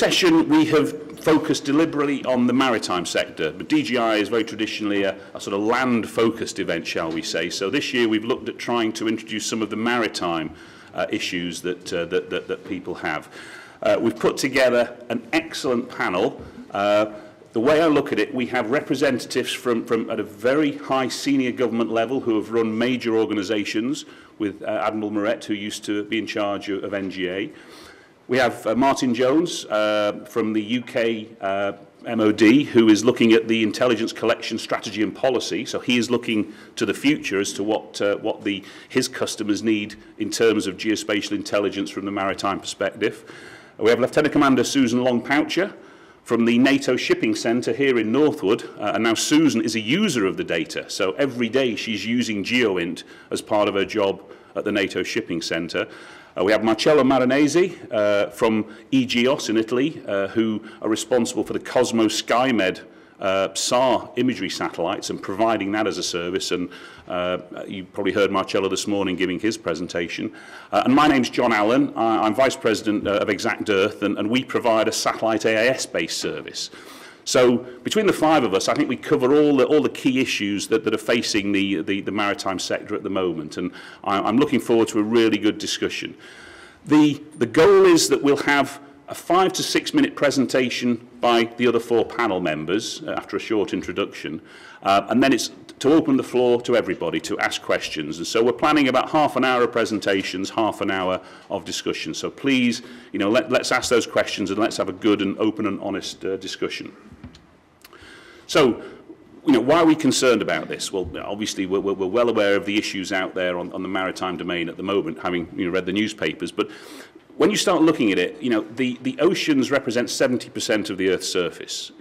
session, we have focused deliberately on the maritime sector. But DGI is very traditionally a sort of land-focused event, shall we say. So this year we've looked at trying to introduce some of the maritime issues that people have. We've put together an excellent panel. The way I look at it, we have representatives from at a very high senior government level who have run major organisations, with Admiral Moret, who used to be in charge of NGA. We have Martin Jones from the UK MOD, who is looking at the intelligence collection strategy and policy. So he is looking to the future as to what his customers need in terms of geospatial intelligence from the maritime perspective. We have Lieutenant Commander Susan Long-Poucher from the NATO Shipping Centre here in Northwood, and now Susan is a user of the data. So every day she's using GeoInt as part of her job at the NATO Shipping Centre. We have Marcello Marinesi from EGEOS in Italy, who are responsible for the Cosmos SkyMed SAR imagery satellites and providing that as a service. And you probably heard Marcello this morning giving his presentation. And my name's John Allen. I'm Vice President of Exact Earth, and we provide a satellite AIS-based service. So between the five of us, I think we cover all the key issues that are facing the maritime sector at the moment, and I'm looking forward to a really good discussion. The goal is that we'll have a 5 to 6 minute presentation by the other four panel members after a short introduction, and then it's to open the floor to everybody to ask questions. And so we're planning about half an hour of presentations, half an hour of discussion. So please, let's ask those questions and let's have a good and open and honest discussion. So, why are we concerned about this? Well, obviously, we're well aware of the issues out there on the maritime domain at the moment, having read the newspapers. But when you start looking at it, the oceans represent 70% of the Earth's surface.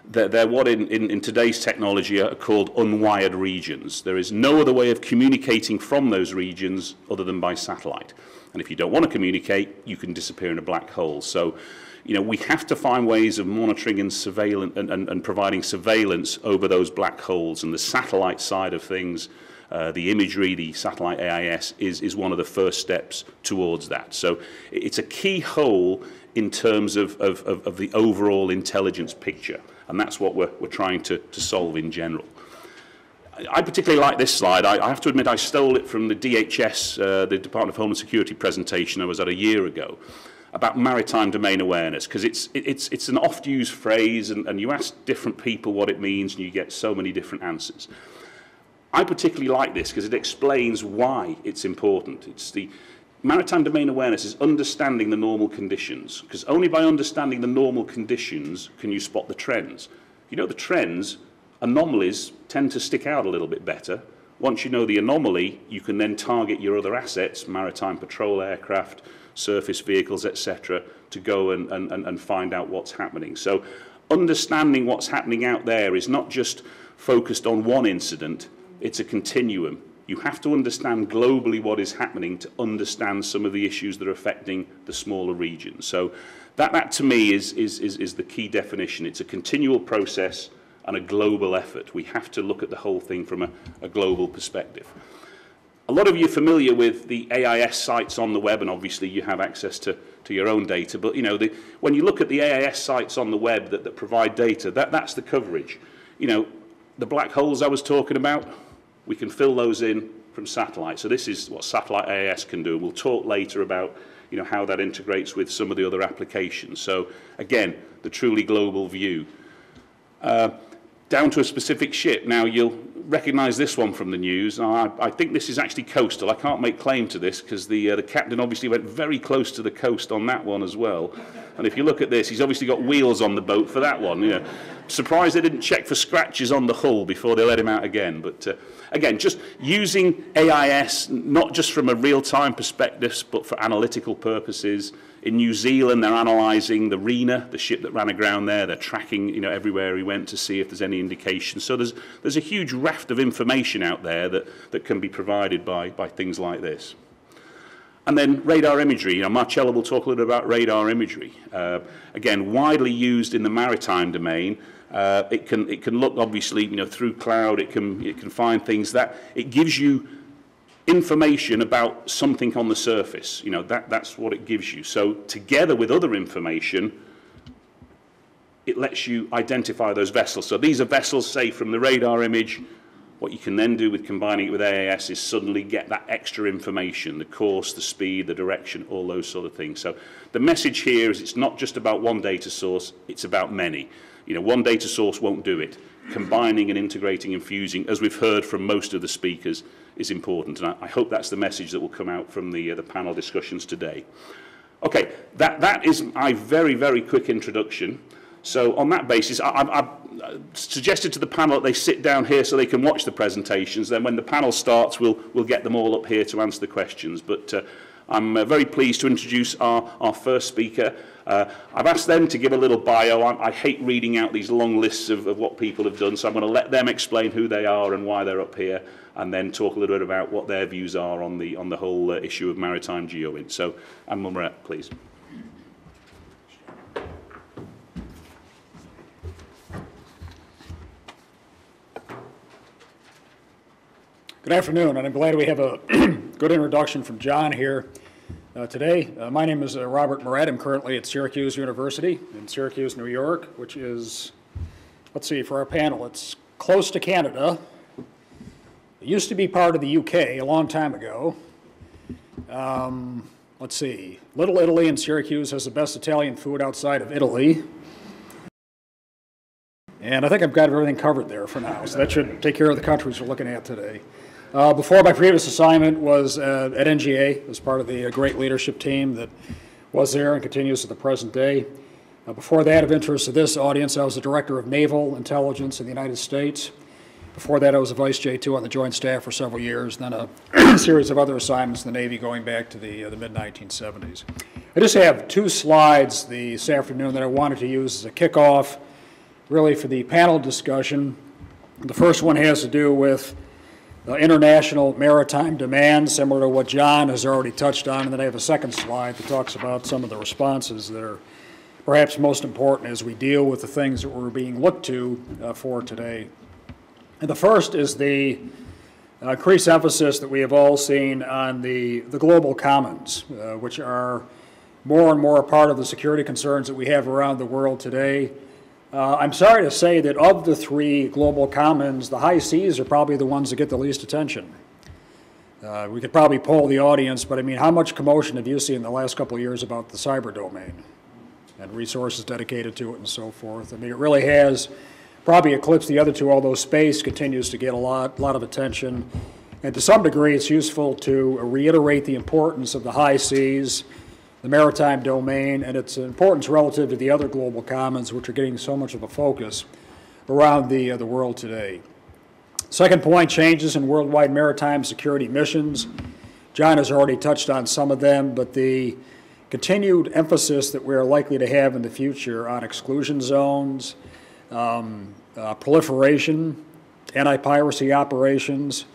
They're what in today's technology are called unwired regions. There is no other way of communicating from those regions other than by satellite. And if you don't want to communicate, you can disappear in a black hole. So, we have to find ways of monitoring and surveillance and providing surveillance over those black holes. And the satellite side of things, the imagery, the satellite AIS, is one of the first steps towards that. So it's a key hole in terms of the overall intelligence picture. And that's what we're trying to solve in general. I particularly like this slide. I have to admit I stole it from the DHS, the Department of Homeland Security presentation I was at a year ago, about maritime domain awareness, because it's an oft-used phrase, and you ask different people what it means, and you get so many different answers. I particularly like this because it explains why it's important. It's the maritime domain awareness is understanding the normal conditions, because only by understanding the normal conditions can you spot the trends. The trends, anomalies tend to stick out a little bit better. Once you know the anomaly, you can then target your other assets, maritime patrol aircraft, surface vehicles, etc., to go and find out what's happening. So understanding what's happening out there is not just focused on one incident, it's a continuum. You have to understand globally what is happening to understand some of the issues that are affecting the smaller regions. So that to me is the key definition. It's a continual process and a global effort. We have to look at the whole thing from a global perspective. A lot of you are familiar with the AIS sites on the web, and obviously you have access to your own data. But when you look at the AIS sites on the web that provide data, that's the coverage. The black holes I was talking about, we can fill those in from satellite. So this is what satellite AIS can do. We'll talk later about how that integrates with some of the other applications. So again, the truly global view. Down to a specific ship. Now you'll recognise this one from the news. I think this is actually coastal. I can't make claim to this because the captain obviously went very close to the coast on that one as well. And if you look at this, he's obviously got wheels on the boat for that one. Surprised they didn't check for scratches on the hull before they let him out again. But again, just using AIS, not just from a real-time perspective, but for analytical purposes. In New Zealand, they're analysing the Rena, the ship that ran aground there. They're tracking, everywhere he went to see if there's any indication. So there's a huge raft of information out there that can be provided by things like this. And then radar imagery. Marcello will talk a little bit about radar imagery. Again, widely used in the maritime domain. It can look obviously, through cloud. It can find things that it gives you information about something on the surface. That's what it gives you. So together with other information, it lets you identify those vessels. So these are vessels, say, from the radar image. What you can then do with combining it with AIS is suddenly get that extra information, the course, the speed, the direction, all those sort of things. So the message here is it's not just about one data source, it's about many. You know, one data source won't do it. Combining and integrating and fusing, as we've heard from most of the speakers, is important. And I hope that's the message that will come out from the panel discussions today. Okay, that is my very, very quick introduction. So on that basis, I've suggested to the panel that they sit down here so they can watch the presentations. Then when the panel starts, we'll get them all up here to answer the questions. But I'm very pleased to introduce our first speaker. I've asked them to give a little bio. I hate reading out these long lists of what people have done, so I'm going to let them explain who they are and why they're up here, and then talk a little bit about what their views are on the whole issue of maritime GeoInt. So, Anne Mulmeret, please. Good afternoon, and I'm glad we have a good introduction from John here today. My name is Robert Moret. I'm currently at Syracuse University in Syracuse, New York, which is, let's see, for our panel, it's close to Canada. It used to be part of the UK a long time ago. Let's see, Little Italy in Syracuse has the best Italian food outside of Italy. And I think I've got everything covered there for now, so that should take care of the countries we're looking at today. Before, my previous assignment was at NGA as part of the great leadership team that was there and continues to the present day. Before that, of interest to this audience, I was the Director of Naval Intelligence in the United States. Before that, I was a Vice J2 on the Joint Staff for several years, then a series of other assignments in the Navy going back to the mid-1970s. I just have two slides this afternoon that I wanted to use as a kickoff, really, for the panel discussion. The first one has to do with international maritime demand, similar to what John has already touched on, and then I have a second slide that talks about some of the responses that are perhaps most important as we deal with the things that we're being looked to for today. And the first is the increased emphasis that we have all seen on the global commons, which are more and more a part of the security concerns that we have around the world today. I'm sorry to say that of the three global commons, the high seas are probably the ones that get the least attention. We could probably poll the audience, but I mean, how much commotion have you seen in the last couple of years about the cyber domain and resources dedicated to it and so forth? I mean, it really has probably eclipsed the other two, although space continues to get a lot of attention. And to some degree, it's useful to reiterate the importance of the high seas, the maritime domain, and its importance relative to the other global commons, which are getting so much of a focus around the world today. Second point, changes in worldwide maritime security missions. John has already touched on some of them, but the continued emphasis that we're likely to have in the future on exclusion zones, proliferation, anti-piracy operations,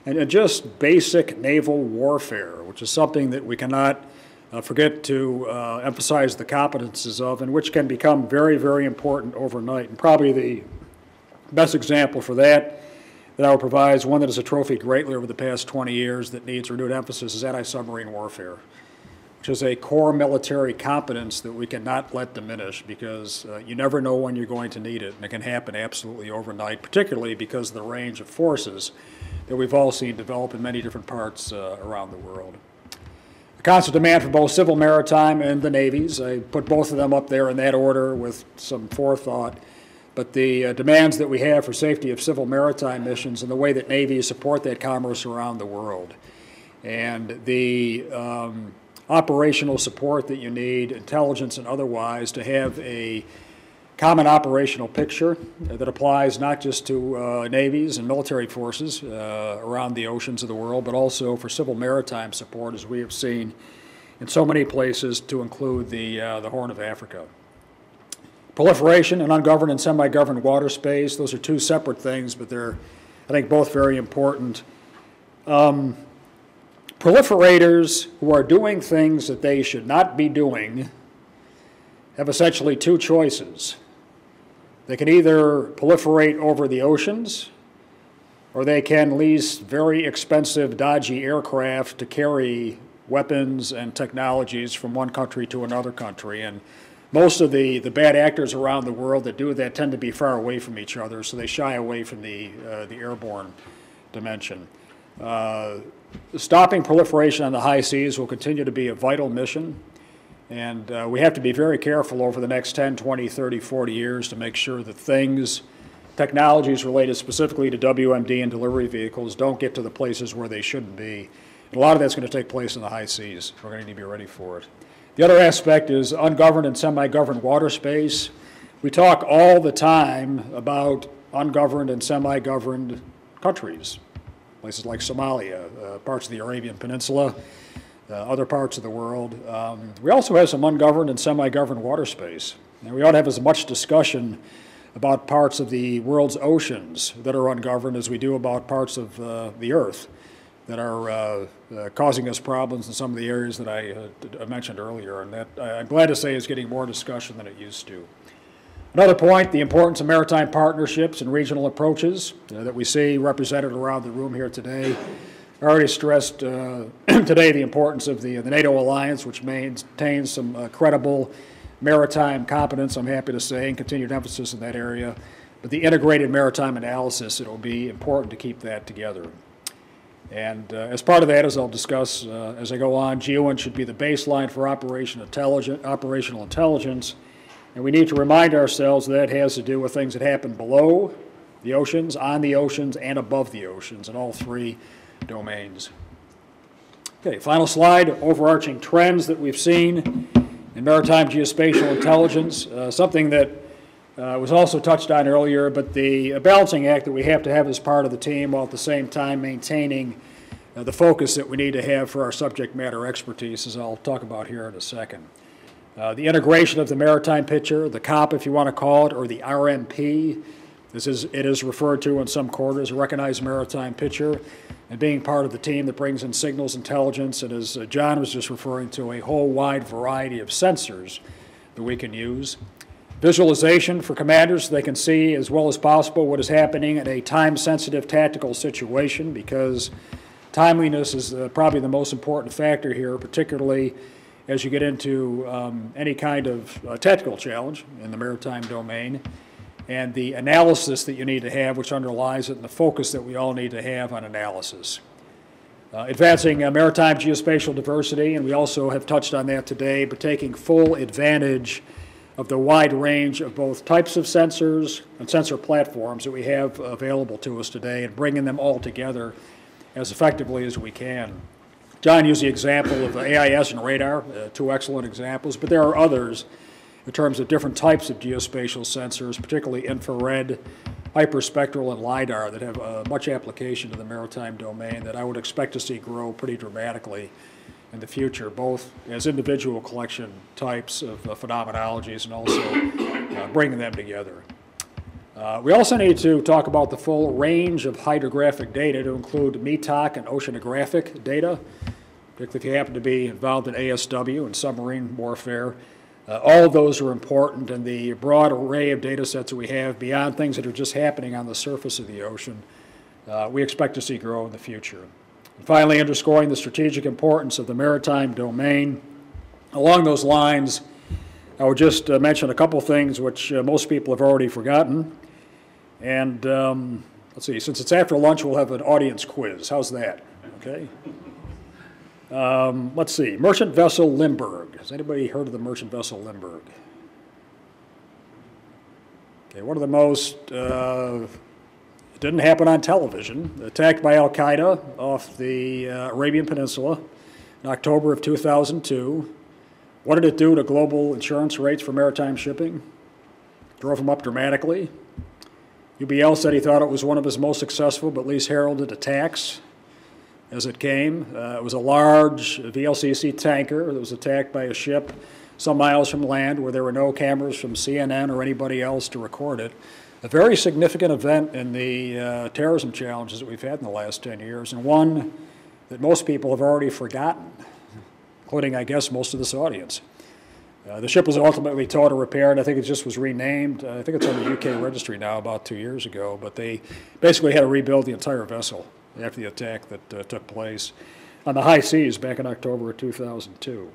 and just basic naval warfare, which is something that we cannot forget to emphasize the competences of, and which can become very, very important overnight. And probably the best example for that I would provide is one that has atrophied greatly over the past 20 years that needs renewed emphasis is anti-submarine warfare, which is a core military competence that we cannot let diminish because you never know when you're going to need it, and it can happen absolutely overnight, particularly because of the range of forces that we've all seen develop in many different parts around the world. The constant demand for both civil maritime and the navies, I put both of them up there in that order with some forethought, but the demands that we have for safety of civil maritime missions and the way that navies support that commerce around the world, and the operational support that you need, intelligence and otherwise, to have a common operational picture that applies not just to navies and military forces around the oceans of the world, but also for civil maritime support, as we have seen in so many places, to include the Horn of Africa. Proliferation and ungoverned and semi-governed water space, those are two separate things, but they're, I think, both very important. Proliferators who are doing things that they should not be doing have essentially two choices. They can either proliferate over the oceans, or they can lease very expensive, dodgy aircraft to carry weapons and technologies from one country to another country. And most of the bad actors around the world that do that tend to be far away from each other, so they shy away from the airborne dimension. Stopping proliferation on the high seas will continue to be a vital mission, and we have to be very careful over the next 10, 20, 30, 40 years to make sure that technologies related specifically to WMD and delivery vehicles don't get to the places where they shouldn't be. And a lot of that's going to take place in the high seas. We're going to need to be ready for it. The other aspect is ungoverned and semi-governed water space. We talk all the time about ungoverned and semi-governed countries, places like Somalia, parts of the Arabian Peninsula, other parts of the world. We also have some ungoverned and semi-governed water space. And we ought to have as much discussion about parts of the world's oceans that are ungoverned as we do about parts of the Earth that are causing us problems in some of the areas that I mentioned earlier, and that I'm glad to say is getting more discussion than it used to. Another point, the importance of maritime partnerships and regional approaches that we see represented around the room here today. I already stressed today the importance of the NATO alliance, which maintains some credible maritime competence, I'm happy to say, and continued emphasis in that area. But the integrated maritime analysis, it will be important to keep that together. And as part of that, as I'll discuss as I go on, GeoInt should be the baseline for operational intelligence. And we need to remind ourselves that has to do with things that happen below the oceans, on the oceans, and above the oceans in all three domains. Okay, final slide, overarching trends that we've seen in maritime geospatial intelligence, something that was also touched on earlier, but the balancing act that we have to have as part of the team while at the same time maintaining the focus that we need to have for our subject matter expertise, as I'll talk about here in a second. The integration of the maritime picture, the COP if you want to call it, or the RMP, it is referred to in some quarters, a recognized maritime picture, and being part of the team that brings in signals intelligence, and as John was just referring to, a whole wide variety of sensors that we can use. Visualization for commanders so they can see as well as possible what is happening in a time-sensitive tactical situation, because timeliness is probably the most important factor here, particularly as you get into any kind of tactical challenge in the maritime domain, and the analysis that you need to have, which underlies it, and the focus that we all need to have on analysis. Advancing maritime geospatial diversity, and we also have touched on that today, but taking full advantage of the wide range of both types of sensors and sensor platforms that we have available to us today, and bringing them all together as effectively as we can. John used the example of AIS and radar, two excellent examples, but there are others in terms of different types of geospatial sensors, particularly infrared, hyperspectral, and LIDAR that have much application to the maritime domain that I would expect to see grow pretty dramatically in the future, both as individual collection types of phenomenologies and also bringing them together. We also need to talk about the full range of hydrographic data to include METOC and oceanographic data, particularly if you happen to be involved in ASW and submarine warfare. All of those are important, and the broad array of data sets that we have beyond things that are just happening on the surface of the ocean, we expect to see grow in the future. And finally, underscoring the strategic importance of the maritime domain. Along those lines, I would just mention a couple things which most people have already forgotten. And let's see, since it's after lunch, we'll have an audience quiz. How's that? Okay. Let's see, merchant vessel Limburg. Has anybody heard of the merchant vessel Limburg? Okay, one of the most, it didn't happen on television, attacked by Al-Qaeda off the Arabian Peninsula in October of 2002. What did it do to global insurance rates for maritime shipping? Drove them up dramatically. UBL said he thought it was one of his most successful but least heralded attacks as it came. It was a large VLCC tanker that was attacked by a ship some miles from land where there were no cameras from CNN or anybody else to record it. A very significant event in the terrorism challenges that we've had in the last 10 years, and one that most people have already forgotten, including, I guess, most of this audience. The ship was ultimately towed to repair, and I think it just was renamed. I think it's on the UK registry now about 2 years ago, but they basically had to rebuild the entire vessel after the attack that took place on the high seas back in October of 2002.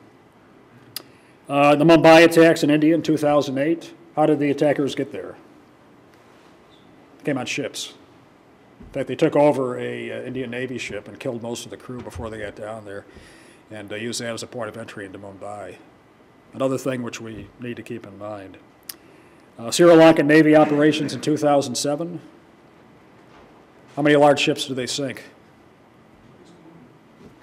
The Mumbai attacks in India in 2008, how did the attackers get there? They came on ships. In fact, they took over a Indian Navy ship and killed most of the crew before they got down there, and used that as a point of entry into Mumbai. Another thing which we need to keep in mind. Sri Lankan Navy operations in 2007. How many large ships did they sink?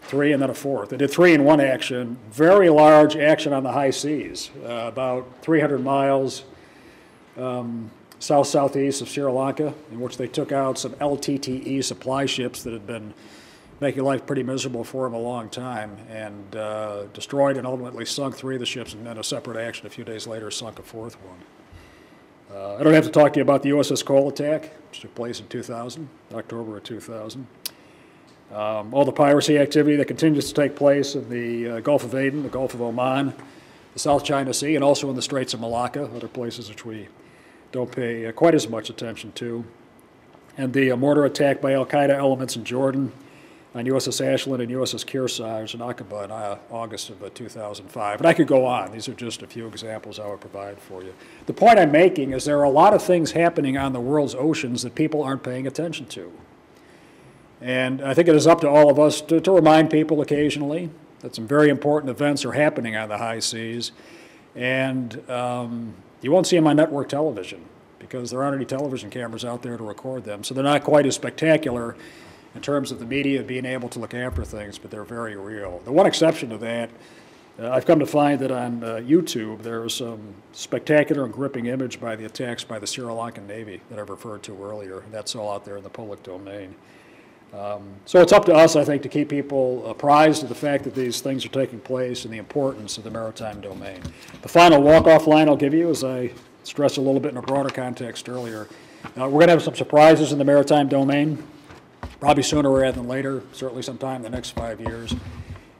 3 and then a 4th. They did 3 in one action, very large action on the high seas, about 300 miles south-southeast of Sri Lanka, in which they took out some LTTE supply ships that had been making life pretty miserable for them a long time, and destroyed and ultimately sunk 3 of the ships, and then a separate action a few days later sunk a 4th one. I don't have to talk to you about the USS Cole attack, which took place in 2000, October of 2000. All the piracy activity that continues to take place in the Gulf of Aden, the Gulf of Oman, the South China Sea, and also in the Straits of Malacca, other places which we don't pay quite as much attention to. And the mortar attack by al-Qaeda elements in Jordan on USS Ashland and USS Kearsarge in Aqaba in August of 2005. And I could go on. These are just a few examples I would provide for you. The point I'm making is there are a lot of things happening on the world's oceans that people aren't paying attention to. And I think it is up to all of us to remind people occasionally that some very important events are happening on the high seas. And you won't see them on network television because there aren't any television cameras out there to record them. So they're not quite as spectacular in terms of the media being able to look after things, but they're very real. The one exception to that, I've come to find that on YouTube there's some spectacular and gripping image by the attacks by the Sri Lankan Navy that I've referred to earlier. That's all out there in the public domain. So it's up to us, I think, to keep people apprised of the fact that these things are taking place and the importance of the maritime domain. The final walk-off line I'll give you, as I stressed a little bit in a broader context earlier, we're going to have some surprises in the maritime domain, probably sooner rather than later, certainly sometime in the next 5 years,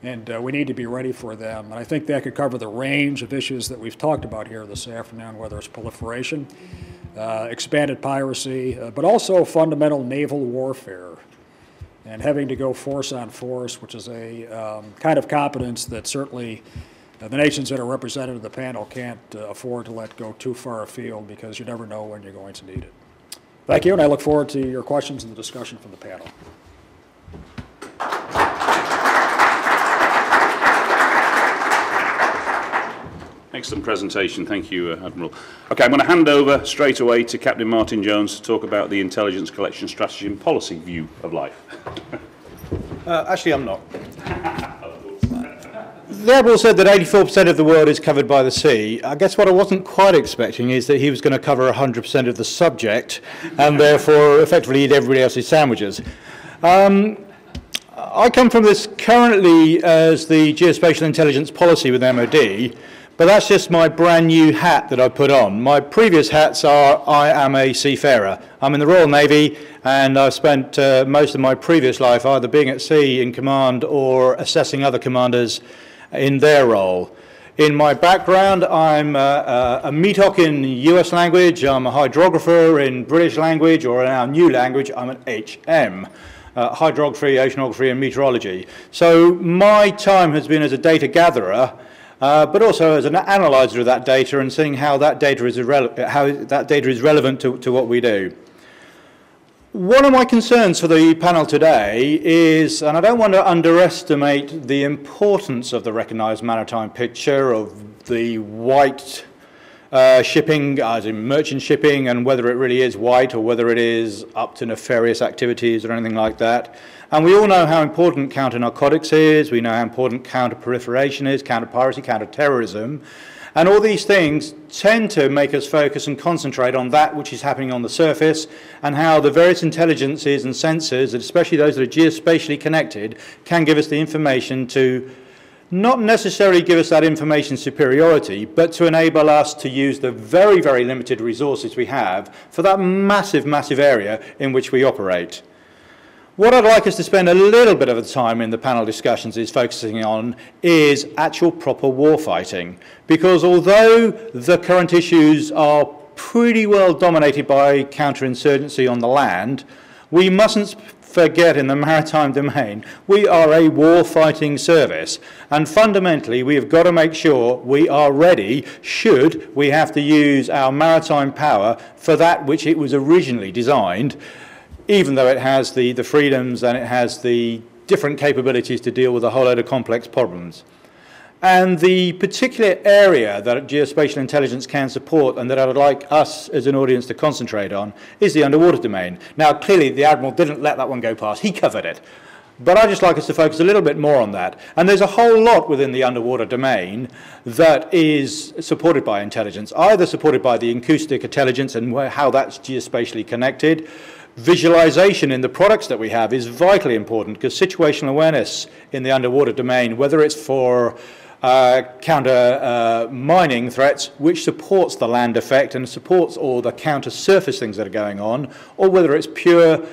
and we need to be ready for them. And I think that could cover the range of issues that we've talked about here this afternoon, whether it's proliferation, expanded piracy, but also fundamental naval warfare, and having to go force on force, which is a kind of competence that certainly the nations that are represented in the panel can't afford to let go too far afield because you never know when you're going to need it. Thank you, and I look forward to your questions and the discussion from the panel. Excellent presentation. Thank you, Admiral. Okay, I'm going to hand over straight away to Captain Martin Jones to talk about the intelligence collection strategy and policy view of life. Actually, I'm not. The Admiral said that 84% of the world is covered by the sea. I guess what I wasn't quite expecting is that he was going to cover 100% of the subject and therefore effectively eat everybody else's sandwiches. I come from this currently as the geospatial intelligence policy with MOD, but that's just my brand new hat that I put on. My previous hats are I am a seafarer. I'm in the Royal Navy and I've spent most of my previous life either being at sea in command or assessing other commanders in their role. In my background, I'm a METOC in US language, I'm a hydrographer in British language, or in our new language, I'm an HM. Hydrography, oceanography and meteorology. So my time has been as a data gatherer, but also as an analyzer of that data and seeing how that data is, relevant to what we do. One of my concerns for the panel today is, and I don't want to underestimate the importance of the recognised maritime picture of the white shipping, as in merchant shipping, and whether it really is white or whether it is up to nefarious activities or anything like that. And we all know how important counter-narcotics is, we know how important counter-proliferation is, counter-piracy, counter-terrorism, and all these things tend to make us focus and concentrate on that which is happening on the surface and how the various intelligences and sensors, especially those that are geospatially connected, can give us the information to not necessarily give us that information superiority, but to enable us to use the very, very limited resources we have for that massive, massive area in which we operate. What I'd like us to spend a little bit of the time in the panel discussions is focusing on is actual proper warfighting. Because although the current issues are pretty well dominated by counterinsurgency on the land, We mustn't forget in the maritime domain, we are a war-fighting service, and fundamentally we have got to make sure we are ready should we have to use our maritime power for that which it was originally designed, even though it has the freedoms and it has the different capabilities to deal with a whole load of complex problems. And the particular area that geospatial intelligence can support and that I would like us as an audience to concentrate on is the underwater domain. Now, clearly, the Admiral didn't let that one go past. He covered it. But I'd just like us to focus a little bit more on that. And there's a whole lot within the underwater domain that is supported by intelligence, either supported by the acoustic intelligence and how that's geospatially connected. Visualization in the products that we have is vitally important because situational awareness in the underwater domain, whether it's for counter mining threats, which supports the land effect and supports all the counter surface things that are going on, or whether it's pure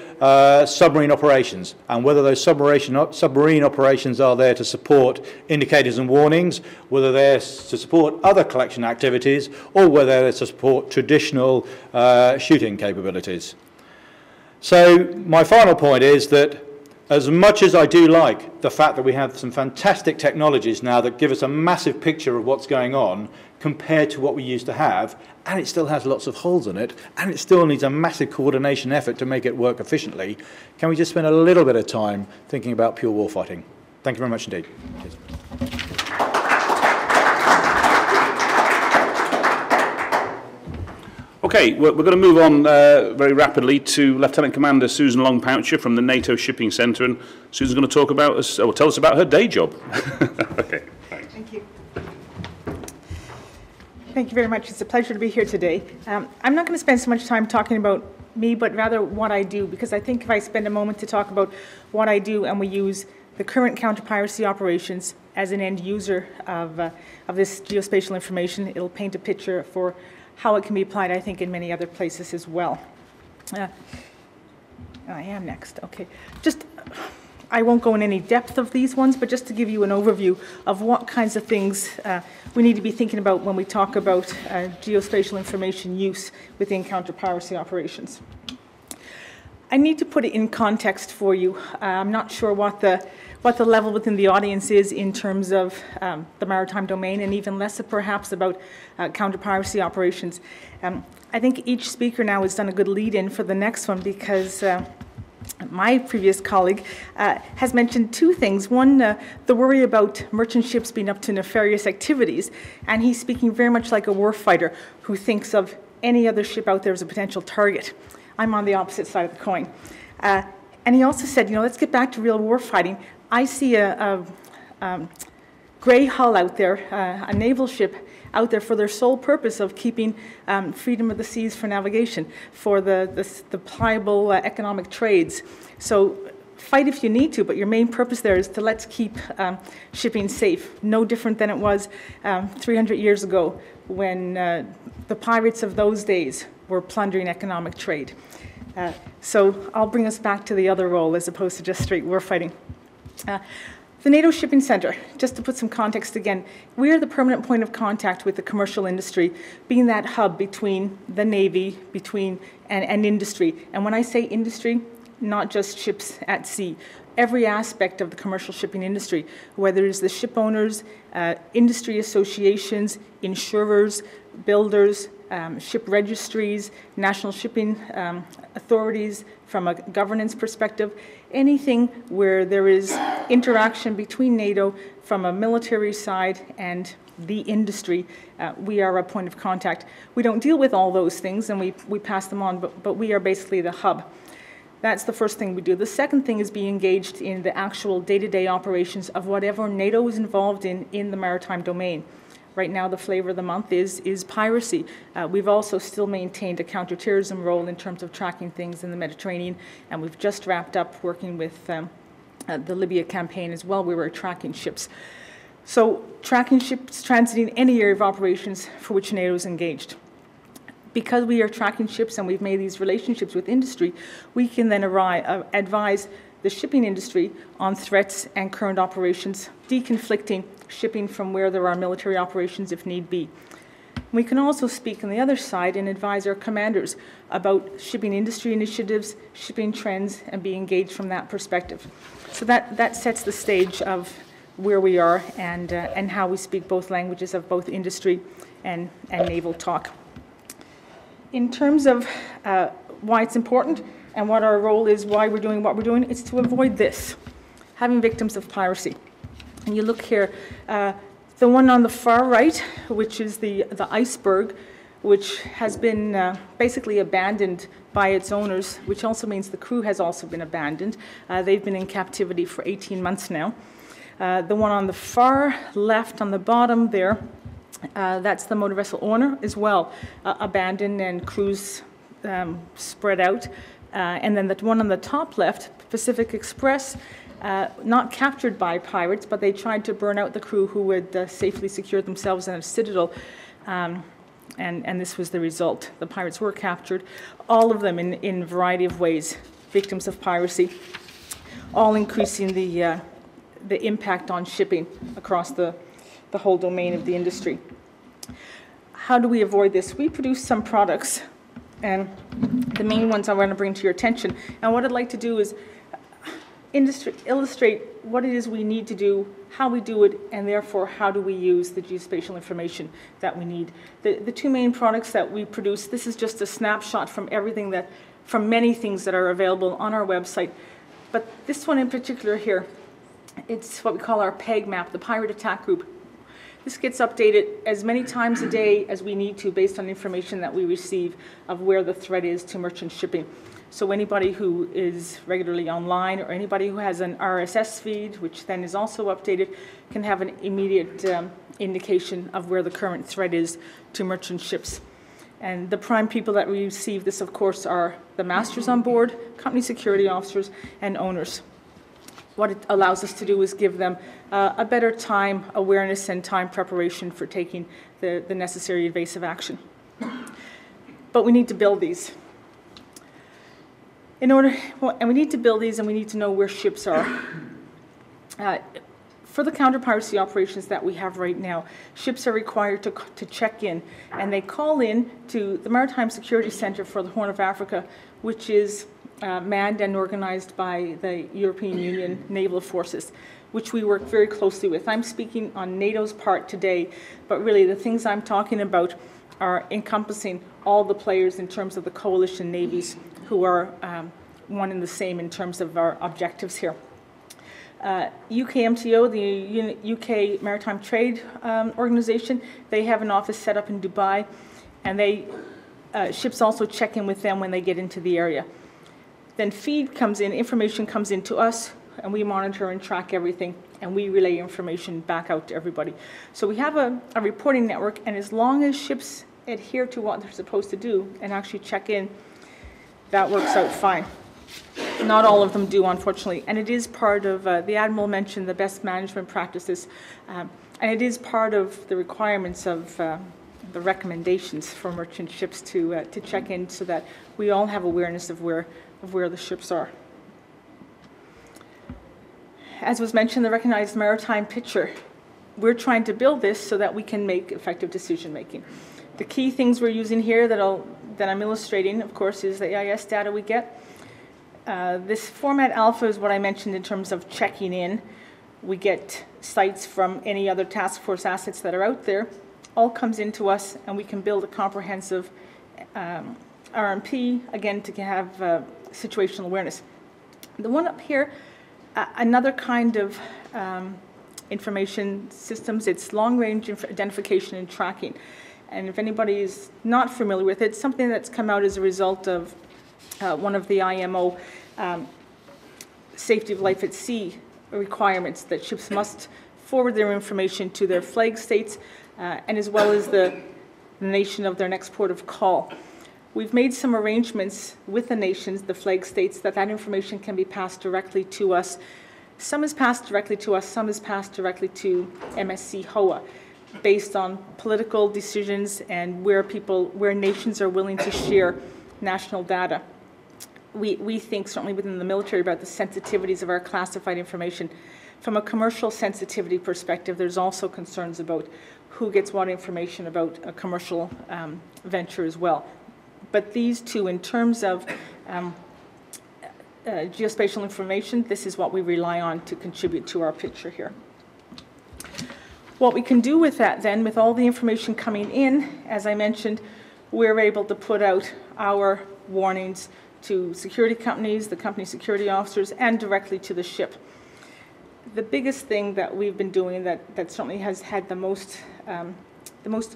submarine operations, and whether those submarine operations are there to support indicators and warnings, whether they're to support other collection activities, or whether they're to support traditional shooting capabilities. So my final point is that as much as I do like the fact that we have some fantastic technologies now that give us a massive picture of what's going on compared to what we used to have, and it still has lots of holes in it, and it still needs a massive coordination effort to make it work efficiently, can we just spend a little bit of time thinking about pure warfighting? Thank you very much indeed. Cheers. Okay, we're going to move on very rapidly to Lieutenant Commander Susan Long-Poucher from the NATO Shipping Centre, and Susan's going to talk about us, or tell us about her day job. Okay, thanks. Thank you. Thank you very much. It's a pleasure to be here today. I'm not going to spend so much time talking about me, but rather what I do, because I think if I spend a moment to talk about what I do and we use the current counter-piracy operations as an end user of this geospatial information, it'll paint a picture for how it can be applied, I think, in many other places as well. I am next, okay. I won't go in any depth of these ones, but just to give you an overview of what kinds of things we need to be thinking about when we talk about geospatial information use within counter-piracy operations. I need to put it in context for you. I'm not sure what the level within the audience is in terms of the maritime domain, and even less perhaps about counter-piracy operations. I think each speaker now has done a good lead-in for the next one because my previous colleague has mentioned two things. One, the worry about merchant ships being up to nefarious activities, and he's speaking very much like a warfighter who thinks of any other ship out there as a potential target. I'm on the opposite side of the coin. And he also said, let's get back to real warfighting. I see a gray hull out there, a naval ship out there for their sole purpose of keeping freedom of the seas for navigation, for the pliable economic trades. So fight if you need to, but your main purpose there is to let's keep shipping safe. No different than it was 300 years ago when the pirates of those days were plundering economic trade. So I'll bring us back to the other role as opposed to just straight warfighting. The NATO Shipping Centre, just to put some context again, we are the permanent point of contact with the commercial industry, being that hub between the Navy, and industry. And when I say industry, not just ships at sea, every aspect of the commercial shipping industry, whether it's the ship owners, industry associations, insurers, builders, ship registries, national shipping authorities from a governance perspective, anything where there is interaction between NATO from a military side and the industry, we are a point of contact. We don't deal with all those things and we pass them on, but we are basically the hub. That's the first thing we do. The second thing is be engaged in the actual day-to-day operations of whatever NATO is involved in the maritime domain. Right now, the flavor of the month is piracy. We've also still maintained a counterterrorism role in terms of tracking things in the Mediterranean, and we've just wrapped up working with the Libya campaign as well. We were tracking ships. So tracking ships transiting any area of operations for which NATO is engaged. Because we are tracking ships and we've made these relationships with industry, we can then advise the shipping industry on threats and current operations, deconflicting shipping from where there are military operations if need be. We can also speak on the other side and advise our commanders about shipping industry initiatives, shipping trends, and be engaged from that perspective. So that sets the stage of where we are and how we speak both languages of both industry and naval talk. In terms of why it's important and what our role is, why we're doing what we're doing, it's to avoid this, having victims of piracy. And you look here, the one on the far right, which is the iceberg, which has been basically abandoned by its owners, which also means the crew has also been abandoned. They've been in captivity for 18 months now. The one on the far left on the bottom there, that's the motor vessel owner as well, abandoned and crews spread out. And then the one on the top left, Pacific Express, not captured by pirates, but they tried to burn out the crew who had safely secured themselves in a citadel. And this was the result. The pirates were captured, all of them in a variety of ways, victims of piracy, all increasing the impact on shipping across the whole domain of the industry. How do we avoid this? We produce some products, and the main ones I want to bring to your attention. And what I'd like to do is illustrate what it is we need to do, how we do it, and therefore how do we use the geospatial information that we need. The two main products that we produce, this is just a snapshot from from many things that are available on our website. But this one in particular here, it's what we call our PEG map, the Pirate Attack Group. This gets updated as many times a day as we need to based on information that we receive of where the threat is to merchant shipping. So anybody who is regularly online or anybody who has an RSS feed, which then is also updated, can have an immediate indication of where the current threat is to merchant ships. And the prime people that receive this, of course, are the masters on board, company security officers, and owners. What it allows us to do is give them a better time awareness and time preparation for taking the necessary evasive action. But we need to build these. And we need to build these, and we need to know where ships are. For the counter-piracy operations that we have right now, ships are required to check in, and they call in to the Maritime Security Center for the Horn of Africa, which is manned and organized by the European Union Naval Forces, which we work very closely with. I'm speaking on NATO's part today, but really the things I'm talking about are encompassing all the players in terms of the coalition navies who are one and the same in terms of our objectives here. UKMTO, the UK Maritime Trade Organization, they have an office set up in Dubai, and ships also check in with them when they get into the area. Then feed comes in, information comes in to us, and we monitor and track everything, and we relay information back out to everybody. So we have a reporting network, and as long as ships adhere to what they're supposed to do and actually check in, that works out fine. Not all of them do, unfortunately, and it is part of, the Admiral mentioned the best management practices, and it is part of the requirements of the recommendations for merchant ships to check in so that we all have awareness of where the ships are. As was mentioned, the recognized maritime picture. We're trying to build this so that we can make effective decision making. The key things we're using here that I'm illustrating, of course, is the AIS data we get. This format alpha is what I mentioned in terms of checking in. We get sites from any other task force assets that are out there. All comes into us, and we can build a comprehensive RMP, again, to have situational awareness. The one up here, another kind of information systems, it's long-range identification and tracking. And if anybody is not familiar with it, it's something that's come out as a result of one of the IMO safety of life at sea requirements that ships must forward their information to their flag states and as well as the nation of their next port of call. We've made some arrangements with the nations, the flag states, that information can be passed directly to us. Some is passed directly to us, some is passed directly to MSC HOA, based on political decisions and where nations are willing to share national data. We think, certainly within the military, about the sensitivities of our classified information. From a commercial sensitivity perspective, there's also concerns about who gets what information about a commercial venture as well. But these two, in terms of geospatial information, this is what we rely on to contribute to our picture here. What we can do with that then, with all the information coming in, as I mentioned, we're able to put out our warnings to security companies, the company security officers, and directly to the ship. The biggest thing that we've been doing that certainly has had the most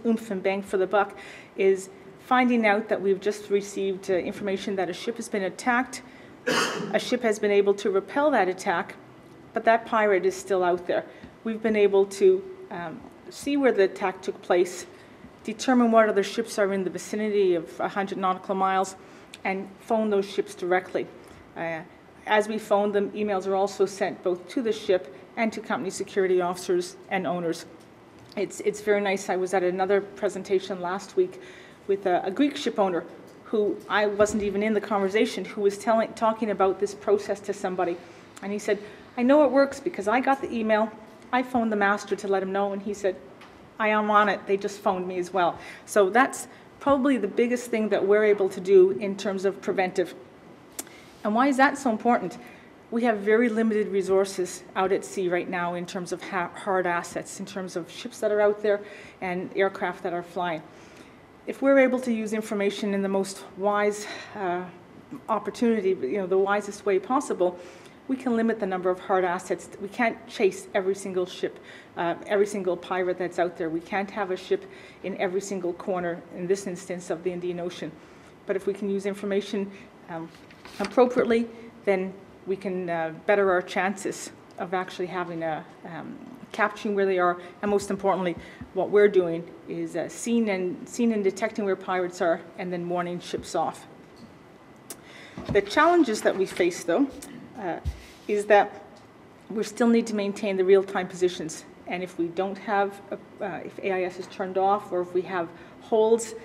oomph and bang for the buck is finding out that we've just received information that a ship has been attacked, a ship has been able to repel that attack, but that pirate is still out there. We've been able to see where the attack took place, determine what other ships are in the vicinity of 100 nautical miles, and phone those ships directly. As we phone them, emails are also sent both to the ship and to company security officers and owners. It's very nice. I was at another presentation last week with a Greek ship owner who I wasn't even in the conversation, who was talking about this process to somebody. And he said, I know it works because I got the email, I phoned the master to let him know, and he said, I am on it, they just phoned me as well. So that's probably the biggest thing that we're able to do in terms of preventive. And why is that so important? We have very limited resources out at sea right now in terms of hard assets, in terms of ships that are out there and aircraft that are flying. If we're able to use information in the most wise opportunity, the wisest way possible, we can limit the number of hard assets. We can't chase every single ship, every single pirate that's out there. We can't have a ship in every single corner, in this instance, of the Indian Ocean. But if we can use information appropriately, then we can better our chances of actually having capturing where they are, and most importantly, what we're doing is seeing and detecting where pirates are, and then warning ships off. The challenges that we face, though, is that we still need to maintain the real-time positions, and if we don't have, if AIS is turned off, or if we have holds,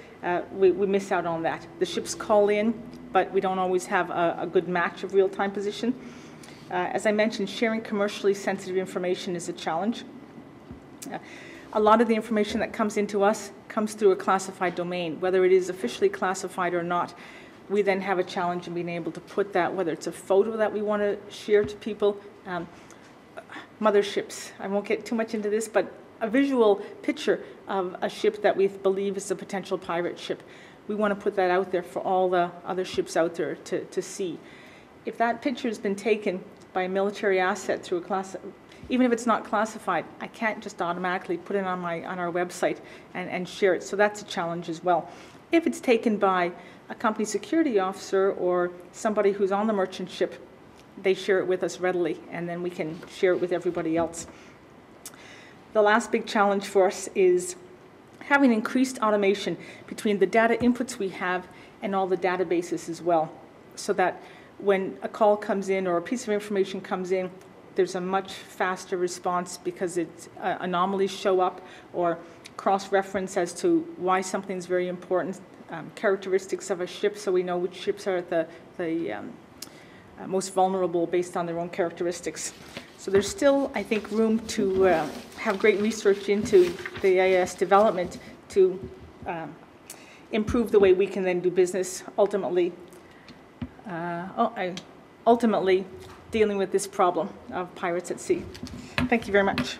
we miss out on that. The ships call in, but we don't always have a good match of real-time position. As I mentioned, sharing commercially sensitive information is a challenge. A lot of the information that comes into us comes through a classified domain, whether it is officially classified or not. We then have a challenge in being able to put that, whether it's a photo that we want to share to people, motherships. I won't get too much into this, but a visual picture of a ship that we believe is a potential pirate ship. We want to put that out there for all the other ships out there to see. If that picture has been taken by a military asset through a class, even if it's not classified, I can't just automatically put it on our website and share it. So that's a challenge as well. If it's taken by a company security officer or somebody who's on the merchant ship, they share it with us readily, and then we can share it with everybody else. The last big challenge for us is having increased automation between the data inputs we have and all the databases as well, so that when a call comes in or a piece of information comes in, there's a much faster response because anomalies show up, or cross-reference as to why something's very important, characteristics of a ship, so we know which ships are at the most vulnerable based on their own characteristics. So there's still, I think, room to have great research into the AIS development to improve the way we can then do business, ultimately dealing with this problem of pirates at sea. Thank you very much.